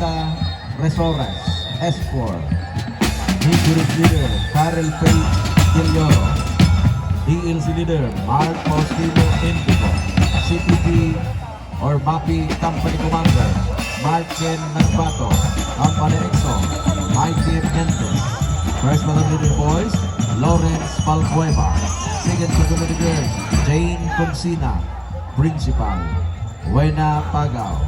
Marta Resores, S4. Major Leader, Karel Faith Gilioro. DLC Leader, Mark Faustino Indigo. CPP or MAPI Company Commander, Marken Nagbato. Company EXO, Mikey Mendez. First Battle Leader Boys, Lawrence Palcueva. Second Battle Leader Girls, Jane Consina. Principal, Wena Pagaw.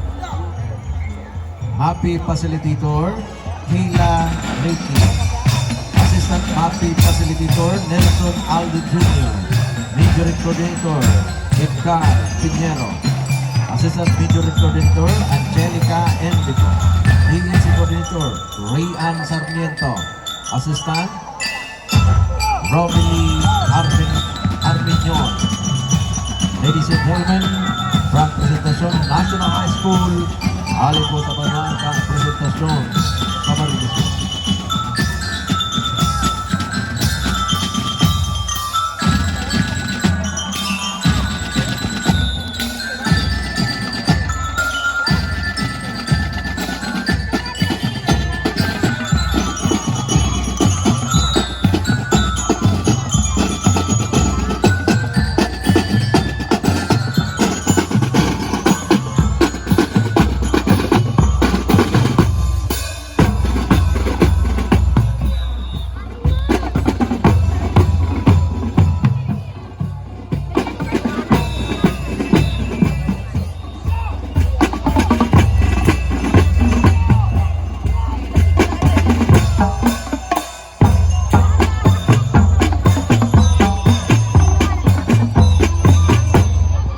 MAPI Facilitator, Hila Ricky. Assistant MAPI Facilitator, Nelson Aldo Jr. Major Coordinator, Edgar Pinheiro. Assistant Major Coordinator, Angelica Endico. Agency Coordinator, Rayan Sarmiento. Assistant, Robily Arminion. Ladies and gentlemen, from presentasyon National High School, alin po sa banwang kang presentasyon